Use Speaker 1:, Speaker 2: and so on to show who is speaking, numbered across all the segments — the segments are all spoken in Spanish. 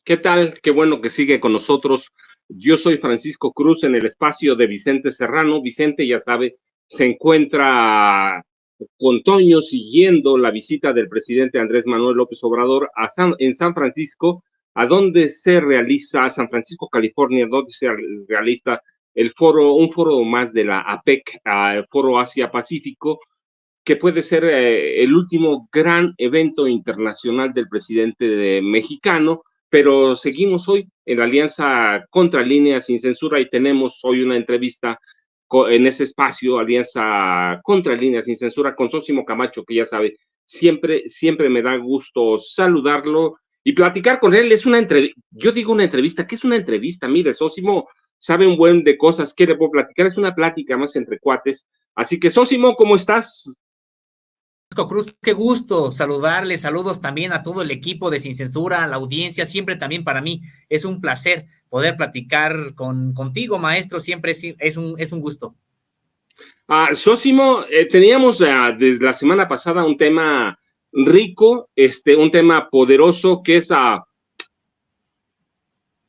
Speaker 1: ¿Qué tal? Qué bueno que sigue con nosotros. Yo soy Francisco Cruz en el espacio de Vicente Serrano. Vicente, ya sabe, se encuentra con Toño siguiendo la visita del presidente Andrés Manuel López Obrador en San Francisco, a donde se realiza, San Francisco, California, donde se realiza un foro más de la APEC, el Foro Asia-Pacífico, que puede ser el último gran evento internacional del presidente mexicano, pero seguimos hoy en la Alianza Contra Línea Sin Censura y tenemos hoy una entrevista en ese espacio, Alianza Contra Línea Sin Censura, con Sósimo Camacho, que ya sabe, siempre me da gusto saludarlo y platicar con él. Es una entrevista, yo digo una entrevista, ¿qué es una entrevista? Mire, Sósimo sabe un buen de cosas, ¿qué le puedo platicar? Es una plática más entre cuates. Así que, Sósimo, ¿cómo estás?
Speaker 2: Francisco Cruz, qué gusto saludarle, saludos también a todo el equipo de Sin Censura, a la audiencia, siempre también para mí es un placer poder platicar contigo, maestro, siempre es un gusto.
Speaker 1: Sósimo, teníamos desde la semana pasada un tema rico, un tema poderoso, que es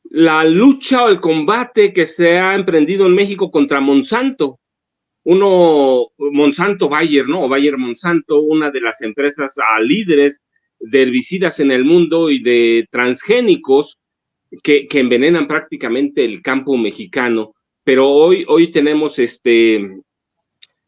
Speaker 1: la lucha o el combate que se ha emprendido en México contra Monsanto. Monsanto Bayer, ¿no? O Bayer Monsanto, una de las empresas líderes de herbicidas en el mundo y de transgénicos que envenenan prácticamente el campo mexicano. Pero hoy tenemos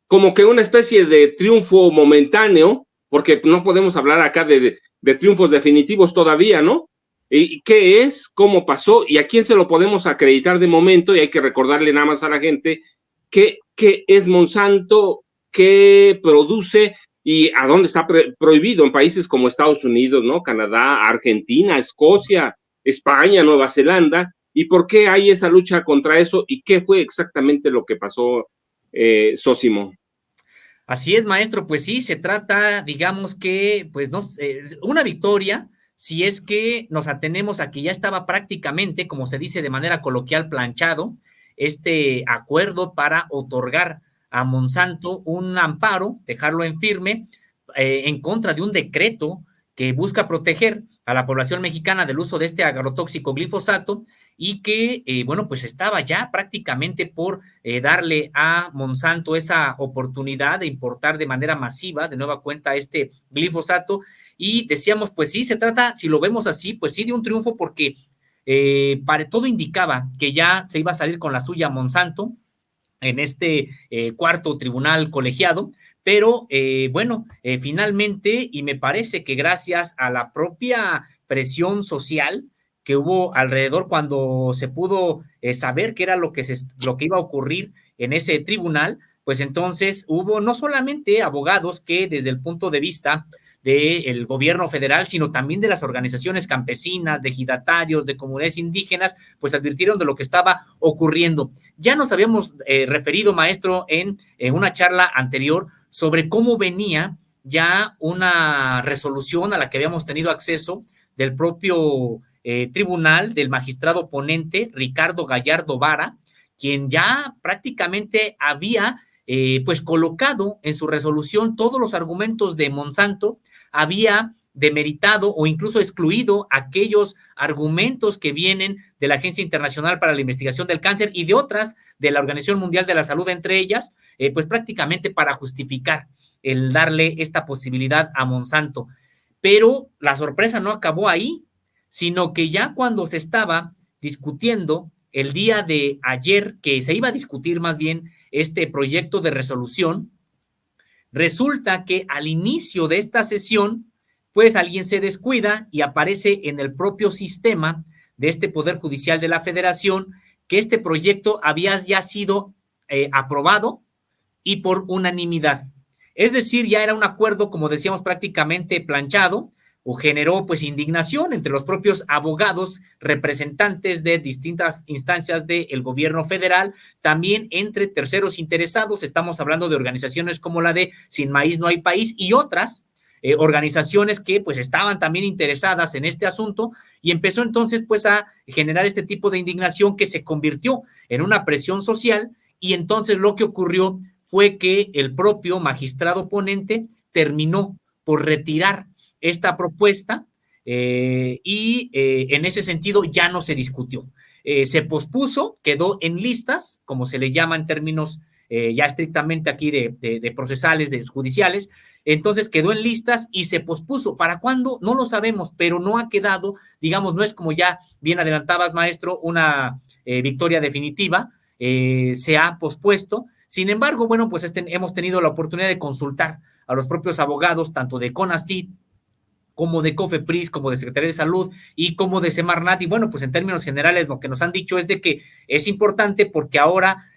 Speaker 1: como que una especie de triunfo momentáneo, porque no podemos hablar acá de triunfos definitivos todavía, ¿no? ¿Y qué es? ¿Cómo pasó? ¿Y a quién se lo podemos acreditar de momento? Y hay que recordarle nada más a la gente qué es Monsanto, qué produce y a dónde está prohibido en países como Estados Unidos, ¿no? Canadá, Argentina, Escocia, España, Nueva Zelanda. ¿Y por qué hay esa lucha contra eso? ¿Y qué fue exactamente lo que pasó, Sósimo?
Speaker 2: Así es, maestro, pues sí, se trata, digamos que, pues no, una victoria, si es que nos atenemos a que ya estaba prácticamente, como se dice de manera coloquial, planchado, este acuerdo para otorgar a Monsanto un amparo, dejarlo en firme, en contra de un decreto que busca proteger a la población mexicana del uso de este agrotóxico glifosato y que, bueno, pues estaba ya prácticamente por darle a Monsanto esa oportunidad de importar de manera masiva, de nueva cuenta, este glifosato. Y decíamos, pues sí, se trata, si lo vemos así, pues sí, de un triunfo porque todo indicaba que ya se iba a salir con la suya Monsanto en este cuarto tribunal colegiado, pero bueno, finalmente, y me parece que gracias a la propia presión social que hubo alrededor cuando se pudo saber qué era lo que iba a ocurrir en ese tribunal, pues entonces hubo no solamente abogados que desde el punto de vista del gobierno federal, sino también de las organizaciones campesinas, de ejidatarios, de comunidades indígenas, pues advirtieron de lo que estaba ocurriendo. Ya nos habíamos referido, maestro, en una charla anterior sobre cómo venía ya una resolución a la que habíamos tenido acceso del propio tribunal, del magistrado ponente Ricardo Gallardo Vara, quien ya prácticamente había pues colocado en su resolución todos los argumentos de Monsanto, había demeritado o incluso excluido aquellos argumentos que vienen de la Agencia Internacional para la Investigación del Cáncer y de otras de la Organización Mundial de la Salud, entre ellas, pues prácticamente para justificar el darle esta posibilidad a Monsanto. Pero la sorpresa no acabó ahí, sino que ya cuando se estaba discutiendo el día de ayer, que se iba a discutir más bien este proyecto de resolución, resulta que al inicio de esta sesión, pues alguien se descuida y aparece en el propio sistema de este Poder Judicial de la Federación que este proyecto había ya sido aprobado y por unanimidad. Es decir, ya era un acuerdo, como decíamos, prácticamente planchado, o generó pues indignación entre los propios abogados, representantes de distintas instancias del gobierno federal, también entre terceros interesados, estamos hablando de organizaciones como la de Sin Maíz No Hay País y otras organizaciones que pues estaban también interesadas en este asunto y empezó entonces pues a generar este tipo de indignación que se convirtió en una presión social y entonces lo que ocurrió fue que el propio magistrado ponente terminó por retirar esta propuesta en ese sentido ya no se discutió. Se pospuso, quedó en listas, como se le llama en términos ya estrictamente aquí de procesales, de judiciales. Entonces quedó en listas y se pospuso. ¿Para cuándo? No lo sabemos, pero no ha quedado, digamos, no es como ya bien adelantabas, maestro, una victoria definitiva, se ha pospuesto. Sin embargo, bueno, pues hemos tenido la oportunidad de consultar a los propios abogados, tanto de CONACYT como de COFEPRIS, como de Secretaría de Salud y como de Semarnat. Y bueno, pues en términos generales lo que nos han dicho es de que es importante porque ahora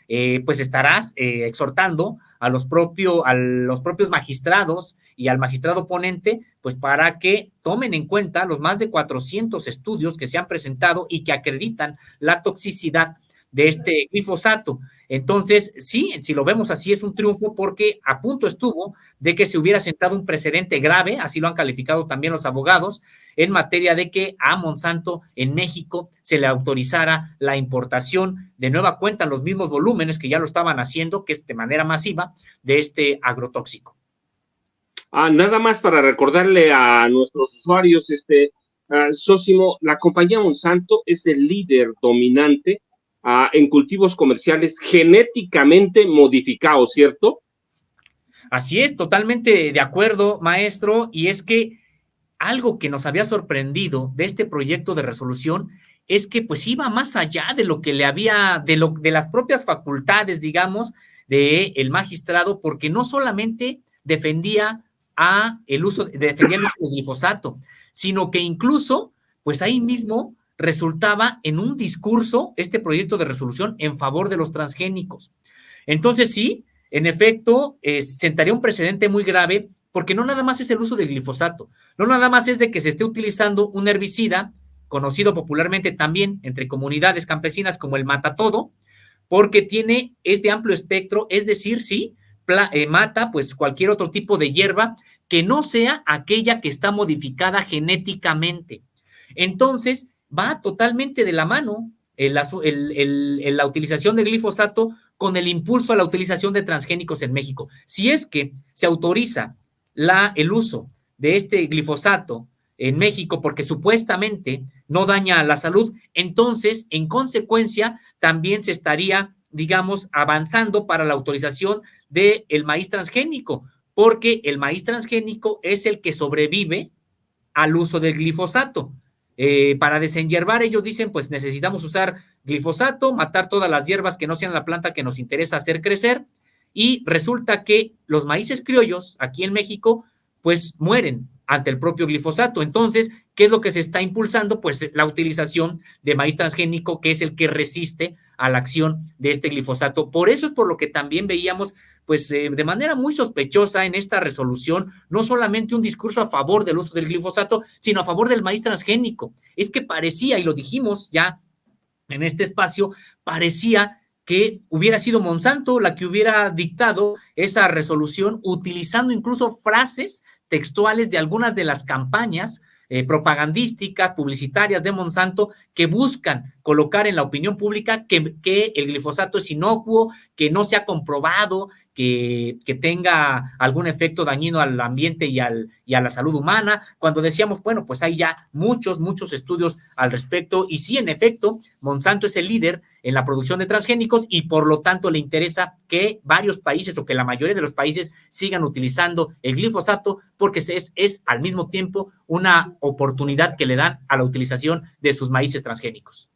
Speaker 2: pues estarás exhortando a los propios magistrados y al magistrado ponente, pues para que tomen en cuenta los más de 400 estudios que se han presentado y que acreditan la toxicidad de este glifosato. Entonces, sí, si lo vemos así, es un triunfo porque a punto estuvo de que se hubiera sentado un precedente grave, así lo han calificado también los abogados, en materia de que a Monsanto en México se le autorizara la importación de nueva cuenta en los mismos volúmenes que ya lo estaban haciendo, que es de manera masiva, de este agrotóxico.
Speaker 1: Nada más para recordarle a nuestros usuarios, Sósimo, la compañía Monsanto es el líder dominante en cultivos comerciales genéticamente modificados, ¿cierto?
Speaker 2: Así es, totalmente de acuerdo, maestro, y es que algo que nos había sorprendido de este proyecto de resolución es que pues iba más allá de lo que le había, de las propias facultades, digamos, del magistrado, porque no solamente defendía el uso del glifosato, sino que incluso, pues ahí mismo resultaba en un discurso este proyecto de resolución en favor de los transgénicos. Entonces sí, en efecto, sentaría un precedente muy grave porque no nada más es el uso del glifosato, no nada más es de que se esté utilizando un herbicida, conocido popularmente también entre comunidades campesinas como el matatodo, porque es de amplio espectro, es decir, sí, mata pues cualquier otro tipo de hierba que no sea aquella que está modificada genéticamente. Entonces, va totalmente de la mano la utilización de glifosato con el impulso a la utilización de transgénicos en México. Si es que se autoriza el uso de este glifosato en México porque supuestamente no daña a la salud, entonces, en consecuencia, también se estaría, digamos, avanzando para la autorización del maíz transgénico, porque el maíz transgénico es el que sobrevive al uso del glifosato. Para desenyerbar, ellos dicen, pues necesitamos usar glifosato, matar todas las hierbas que no sean la planta que nos interesa hacer crecer, y resulta que los maíces criollos aquí en México, pues mueren ante el propio glifosato. Entonces, ¿qué es lo que se está impulsando? Pues la utilización de maíz transgénico, que es el que resiste a la acción de este glifosato. Por eso es por lo que también veíamos pues de manera muy sospechosa en esta resolución, no solamente un discurso a favor del uso del glifosato, sino a favor del maíz transgénico. Es que parecía, y lo dijimos ya en este espacio, parecía que hubiera sido Monsanto la que hubiera dictado esa resolución, utilizando incluso frases textuales de algunas de las campañas propagandísticas, publicitarias de Monsanto, que buscan colocar en la opinión pública que el glifosato es inocuo, que no se ha comprobado que tenga algún efecto dañino al ambiente y a la salud humana, cuando decíamos, bueno, pues hay ya muchos estudios al respecto, y sí, en efecto, Monsanto es el líder en la producción de transgénicos y por lo tanto le interesa que varios países o que la mayoría de los países sigan utilizando el glifosato porque es al mismo tiempo una oportunidad que le dan a la utilización de sus maíces transgénicos.